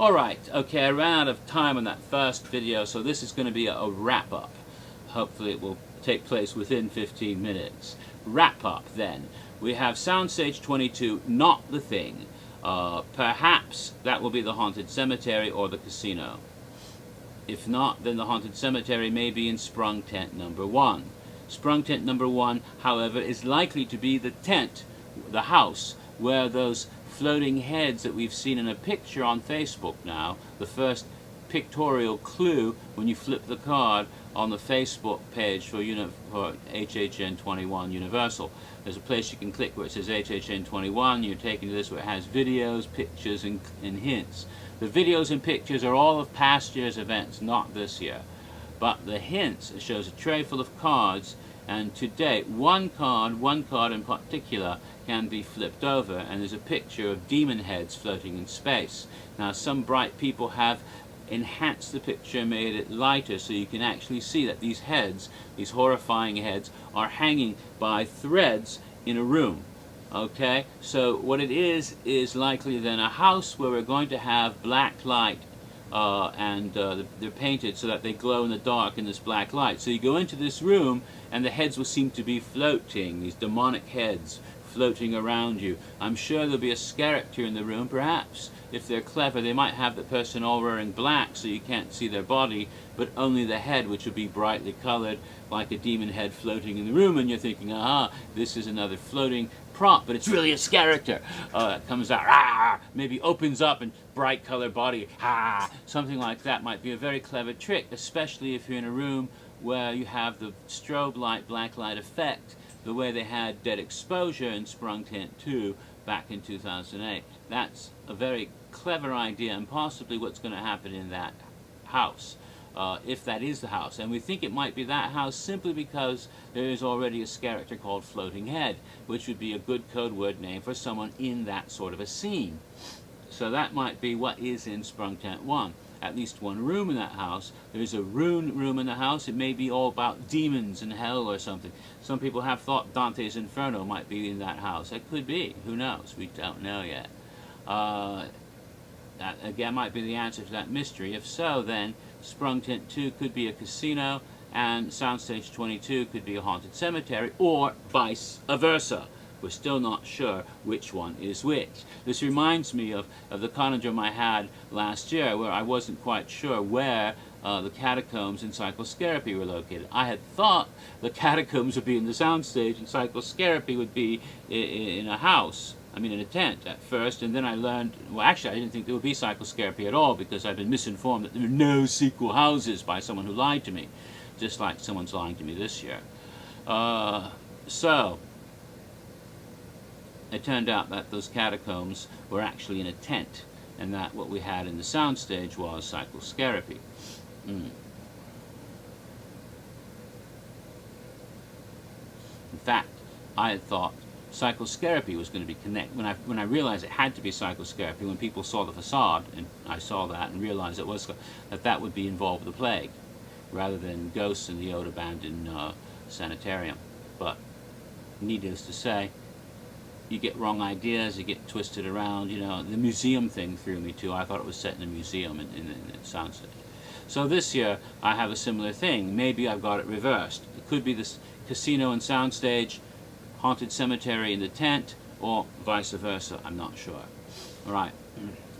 Alright, okay, I ran out of time on that first video, so this is going to be a wrap-up. Hopefully it will take place within 15 minutes. Wrap-up, then. We have Soundstage 22, Not the Thing. Perhaps that will be the Haunted Cemetery or the Casino. If not, then the Haunted Cemetery may be in Sprung Tent number 1. Sprung Tent number 1, however, is likely to be the tent, the house, where those floating heads that we've seen in a picture on Facebook now, the first pictorial clue when you flip the card on the Facebook page for HHN 21 Universal. There's a place you can click where it says HHN 21, you're taken to this where it has videos, pictures, and hints. The videos and pictures are all of past year's events, not this year. But the hints, it shows a tray full of cards, and to date, one card in particular, can be flipped over, and there's a picture of demon heads floating in space. Now, some bright people have enhanced the picture, made it lighter, so you can actually see that these heads, these horrifying heads, are hanging by threads in a room. Okay, so what it is likely then a house where we're going to have black light, and they're painted so that they glow in the dark in this black light. So you go into this room and the heads will seem to be floating, these demonic heads floating around you. I'm sure there'll be a character in the room. Perhaps, if they're clever, they might have the person all wearing black so you can't see their body, but only the head, which will be brightly colored like a demon head floating in the room, and you're thinking, aha, this is another floating prop, but it's really a character. It comes out, ah, maybe opens up and bright colored body, ah, something like that might be a very clever trick, especially if you're in a room where you have the strobe light, black light effect, the way they had Dead Exposure in Sprung Tent 2 back in 2008. That's a very clever idea, and possibly what's going to happen in that house, if that is the house. And we think it might be that house simply because there is already a character called Floating Head, which would be a good code word name for someone in that sort of a scene. So that might be what is in Sprung Tent 1. At least one room in that house. There's a rune room in the house. It may be all about demons and hell or something. Some people have thought Dante's Inferno might be in that house. It could be. Who knows? We don't know yet. That again might be the answer to that mystery. If so, then Sprung Tent 2 could be a casino and Soundstage 22 could be a haunted cemetery, or vice versa. We're still not sure which one is which. This reminds me of the conundrum I had last year, where I wasn't quite sure where the catacombs in Cycloscarapy were located. I had thought the catacombs would be in the soundstage and Cycloscarapy would be in a house, I mean in a tent at first, and then I learned, well actually I didn't think there would be Cycloscarapy at all, because I've been misinformed that there are no sequel houses by someone who lied to me, just like someone's lying to me this year. So it turned out that those catacombs were actually in a tent, and that what we had in the soundstage was Cycloscarapy. In fact, I had thought Cycloscarapy was going to be connected. When I realized it had to be Cycloscarapy, when people saw the facade, and I saw that and realized it was that would be involved with the plague, rather than ghosts in the old abandoned sanitarium. But needless to say, you get wrong ideas, you get twisted around, you know. The museum thing threw me too. I thought it was set in a museum in soundstage. So this year, I have a similar thing. Maybe I've got it reversed. It could be this casino and soundstage, haunted cemetery in the tent, or vice versa. I'm not sure. All right.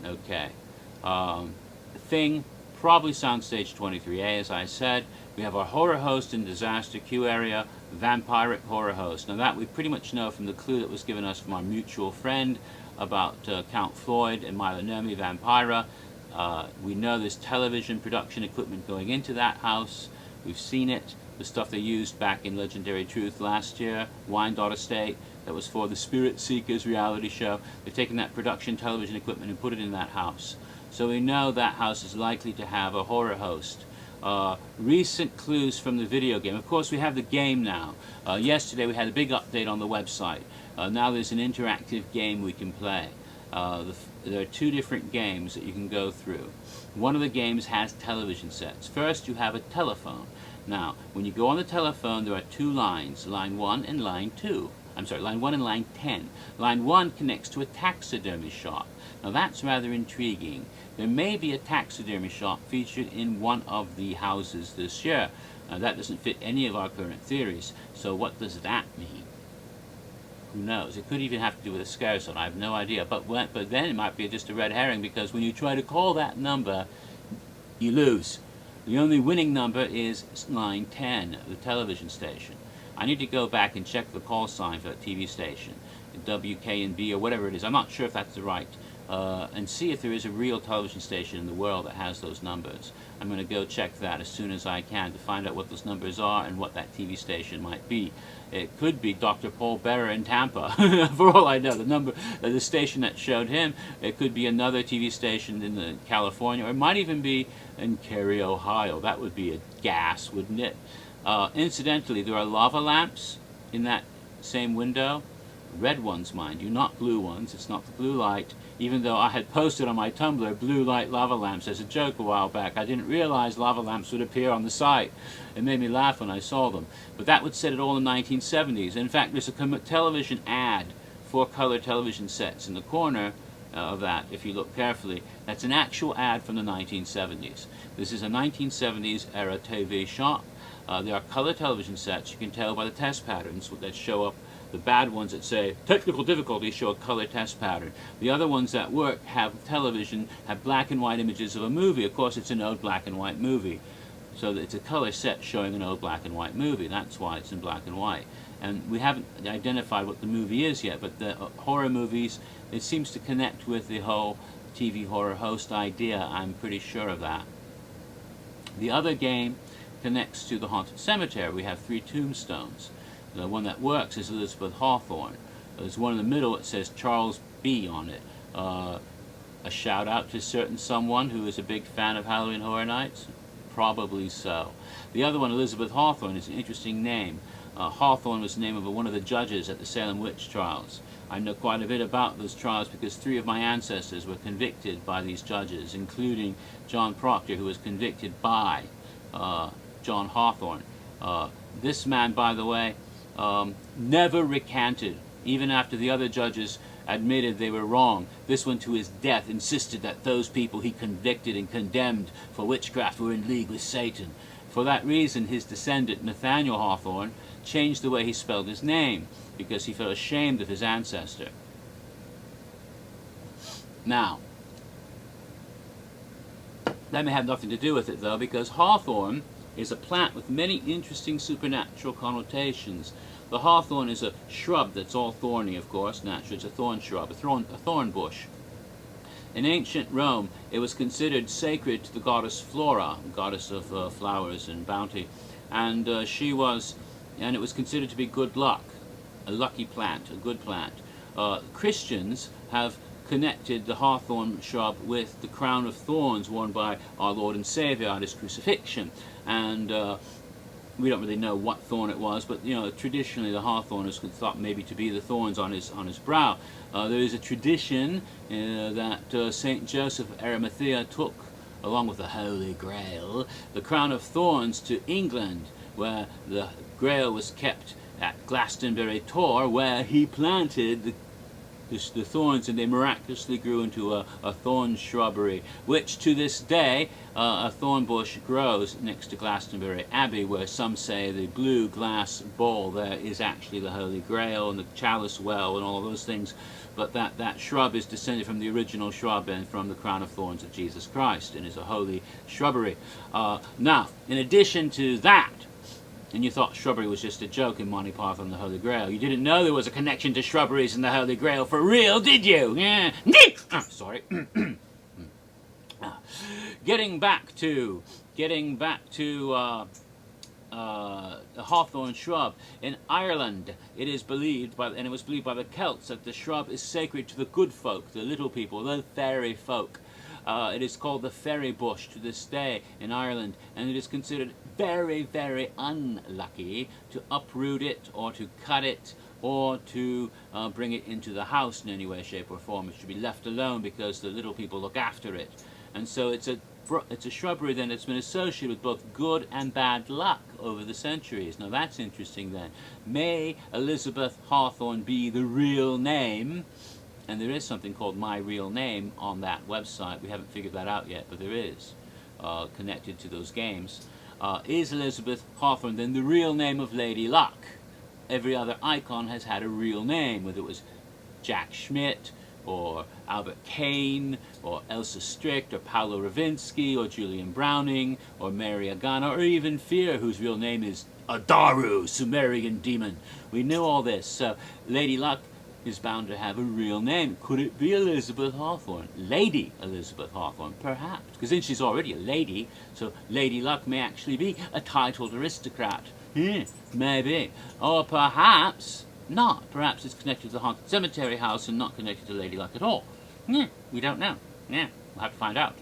Okay. Thing, probably Soundstage 23A, as I said. We have our horror host in disaster queue area, vampiric horror host. Now that we pretty much know from the clue that was given us from our mutual friend about Count Floyd and Mylonomi Vampira. We know there's television production equipment going into that house. We've seen it. The stuff they used back in Legendary Truth last year, Wyandotte Estate, that was for the Spirit Seekers reality show. They've taken that production television equipment and put it in that house. So we know that house is likely to have a horror host. Recent clues from the video game. Of course, we have the game now. Yesterday we had a big update on the website. Now there's an interactive game we can play. There are two different games that you can go through. One of the games has television sets. First, you have a telephone. Now, when you go on the telephone, there are two lines, line 1 and line 2. I'm sorry, line 1 and line 10. Line 1 connects to a taxidermy shop. Now that's rather intriguing. There may be a taxidermy shop featured in one of the houses this year. That doesn't fit any of our current theories. So what does that mean? Who knows? It could even have to do with a scare zone. I have no idea. But then it might be just a red herring, because when you try to call that number, you lose. The only winning number is line 10, the television station. I need to go back and check the call sign for that TV station, WKNB or whatever it is. I'm not sure if that's the right, and see if there is a real television station in the world that has those numbers. I'm going to go check that as soon as I can to find out what those numbers are and what that TV station might be. It could be Dr. Paul Bearer in Tampa, for all I know. The station that showed him, it could be another TV station in California, or it might even be in Cary, Ohio. That would be a gas, wouldn't it? Incidentally, there are lava lamps in that same window. Red ones, mind you, not blue ones. It's not the blue light. Even though I had posted on my Tumblr blue light lava lamps as a joke a while back, I didn't realize lava lamps would appear on the site. It made me laugh when I saw them. But that would set it all in the 1970s. In fact, there's a television ad for color television sets in the corner of that, if you look carefully. That's an actual ad from the 1970s. This is a 1970s era TV shop. There are color television sets. You can tell by the test patterns that show up. The bad ones that say technical difficulty show a color test pattern. The other ones that work have television, have black and white images of a movie. Of course, it's an old black and white movie. So it's a color set showing an old black and white movie. That's why it's in black and white. And we haven't identified what the movie is yet, but the horror movies, it seems to connect with the whole TV horror host idea. I'm pretty sure of that. The other game connects to the haunted cemetery. We have 3 tombstones. The one that works is Elizabeth Hawthorne. There's one in the middle that says Charles B. on it. A shout out to certain someone who is a big fan of Halloween Horror Nights? Probably so. The other one, Elizabeth Hawthorne, is an interesting name. Hawthorne was the name of one of the judges at the Salem witch trials. I know quite a bit about those trials because 3 of my ancestors were convicted by these judges, including John Proctor, who was convicted by John Hawthorne. This man, by the way, never recanted, even after the other judges admitted they were wrong. This one, to his death, insisted that those people he convicted and condemned for witchcraft were in league with Satan. For that reason, his descendant, Nathaniel Hawthorne, changed the way he spelled his name, because he felt ashamed of his ancestor. Now, that may have nothing to do with it, though, because Hawthorne is a plant with many interesting supernatural connotations. The hawthorn is a shrub that's all thorny, of course, naturally. It's a thorn shrub, a thorn bush. In ancient Rome, it was considered sacred to the goddess Flora, goddess of flowers and bounty, and it was considered to be good luck, a lucky plant, a good plant. Christians have connected the hawthorn shrub with the crown of thorns worn by our Lord and Savior at his crucifixion, and we don't really know what thorn it was, but traditionally the hawthorn is thought maybe to be the thorns on his brow. There is a tradition that Saint Joseph of Arimathea took, along with the Holy Grail, the crown of thorns to England, where the Grail was kept at Glastonbury Tor, where he planted the thorns, and they miraculously grew into a thorn shrubbery, which to this day a thorn bush grows next to Glastonbury Abbey, where some say the blue glass bowl there is actually the Holy Grail, and the chalice well and all of those things, but that shrub is descended from the original shrub and from the crown of thorns of Jesus Christ, and is a holy shrubbery. Now, in addition to that, and you thought shrubbery was just a joke in Monty Python and the Holy Grail. You didn't know there was a connection to shrubberies and the Holy Grail for real, did you? Yeah. Sorry. Getting back to the hawthorn shrub in Ireland, it is believed and it was believed by the Celts that the shrub is sacred to the good folk, the little people, the fairy folk. It is called the fairy bush to this day in Ireland, and it is considered very, very unlucky to uproot it or to cut it or to bring it into the house in any way, shape or form. It should be left alone because the little people look after it. And so it's a it's a shrubbery then that's been associated with both good and bad luck over the centuries. Now that's interesting then. May Elizabeth Hawthorne be the real name? And there is something called My Real Name on that website. We haven't figured that out yet, but there is, connected to those games. Is Elizabeth Hawthorne then the real name of Lady Luck? Every other icon has had a real name, whether it was Jack Schmidt, or Albert Cain, or Elsa Strict, or Paolo Ravinsky, or Julian Browning, or Mary Agana, or even Fear, whose real name is Adaru, Sumerian demon. We knew all this, so Lady Luck is bound to have a real name. Could it be Elizabeth Hawthorne? Lady Elizabeth Hawthorne, perhaps, because then she's already a lady, so Lady Luck may actually be a titled aristocrat. Maybe. Or perhaps not. Perhaps it's connected to the haunted cemetery house and not connected to Lady Luck at all. We don't know. We'll have to find out.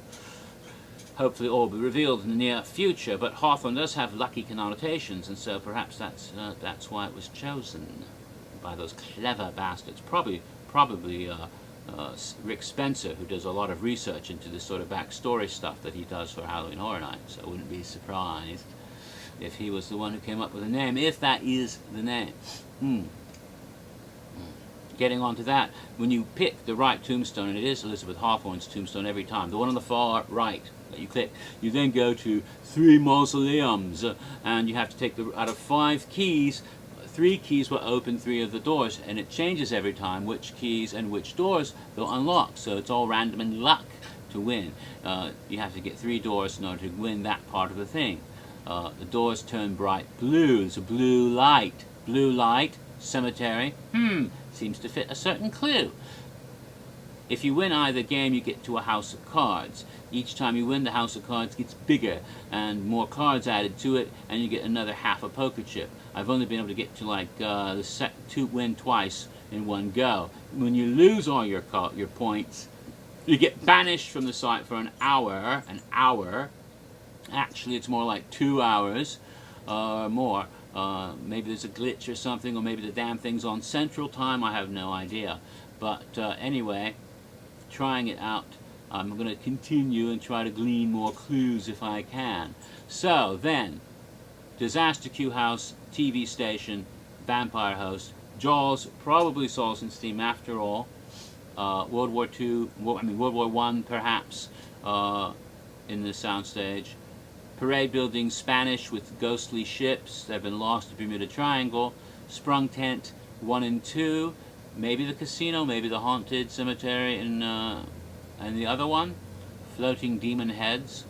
Hopefully all will be revealed in the near future, but Hawthorne does have lucky connotations, and so perhaps that's why it was chosen by those clever bastards. Probably Rick Spencer, who does a lot of research into this sort of backstory stuff that he does for Halloween Horror Nights. I wouldn't be surprised if he was the one who came up with the name, if that is the name. Getting on to that, when you pick the right tombstone, and it is Elizabeth Hawthorne's tombstone every time, the one on the far right that you click, you then go to 3 mausoleums, and you have to take out of 5 keys, 3 keys will open 3 of the doors, and it changes every time which keys and which doors they'll unlock, so it's all random and luck to win. You have to get 3 doors in order to win that part of the thing. The doors turn bright blue. It's a blue light. Blue light, cemetery. Seems to fit a certain clue. If you win either game, you get to a house of cards. Each time you win, the house of cards gets bigger and more cards added to it, and you get another half a poker chip. I've only been able to get to like win twice in one go. When you lose all your points, you get banished from the site for an hour. Actually, it's more like 2 hours or more. Maybe there's a glitch or something, or maybe the damn thing's on Central Time. I have no idea. But anyway, trying it out. I'm going to continue and try to glean more clues if I can. So then, Disaster Q House, TV station, vampire host, Jaws, probably Souls and Steam after all. World War I perhaps in the soundstage. Parade building, Spanish with ghostly ships that have been lost to Bermuda Triangle. Sprung tent 1 and 2. Maybe the casino, maybe the haunted cemetery, and the other one, floating demon heads.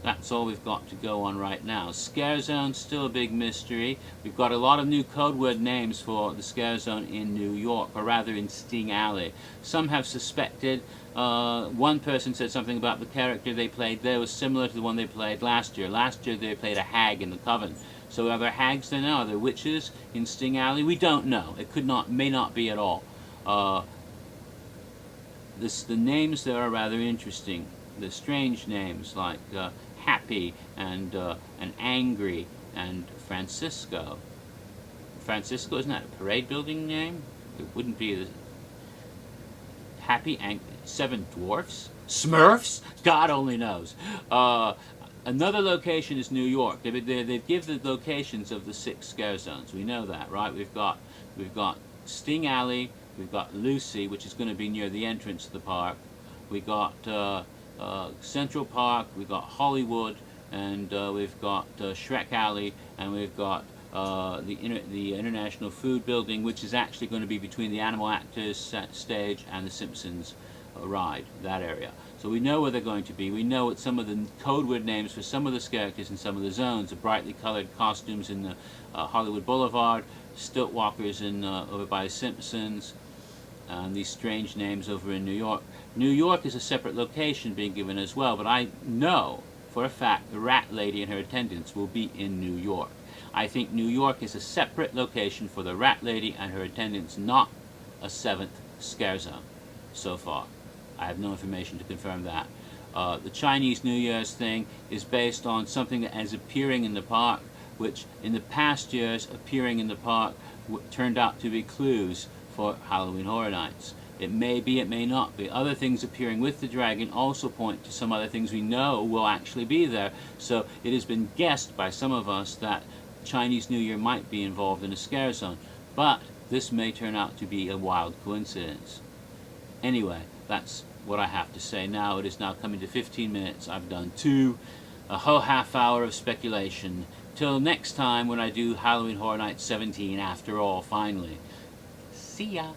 That's all we've got to go on right now. Scare Zone, still a big mystery. We've got a lot of new code word names for the Scare Zone in New York, or rather in Sting Alley. Some have suspected. One person said something about the character they played there was similar to the one they played last year. Last year they played a hag in the Coven. So are there hags there now? Are there witches in Sting Alley? We don't know. It may not be at all. The names there are rather interesting. The strange names like Happy and Angry and Francisco. Francisco, isn't that a parade building name? It wouldn't be the Happy, 7 Dwarfs? Smurfs? God only knows. Another location is New York. They give the locations of the 6 scare zones. We know that, right? We've got Sting Alley. We've got Lucy, which is going to be near the entrance to the park. We got Central Park. We've got Hollywood, and we've got Shrek Alley, and we've got the International Food Building, which is actually going to be between the Animal Actors stage and the Simpsons ride, that area. So we know where they're going to be. We know what some of the code word names for some of the characters in some of the zones. The brightly colored costumes in the Hollywood Boulevard, stilt walkers over by the Simpsons, and these strange names over in New York. New York is a separate location being given as well, but I know for a fact the Rat Lady and her attendants will be in New York. I think New York is a separate location for the Rat Lady and her attendants, not a 7th scare zone so far. I have no information to confirm that. The Chinese New Year's thing is based on something that is appearing in the park, which in the past years appearing in the park turned out to be clues for Halloween Horror Nights. It may be, it may not be. Other things appearing with the dragon also point to some other things we know will actually be there. So it has been guessed by some of us that Chinese New Year might be involved in a scare zone. But this may turn out to be a wild coincidence. Anyway, that's what I have to say now. It is now coming to 15 minutes. I've done a whole half hour of speculation. Till next time when I do Halloween Horror Nights 17 after all, finally. See ya!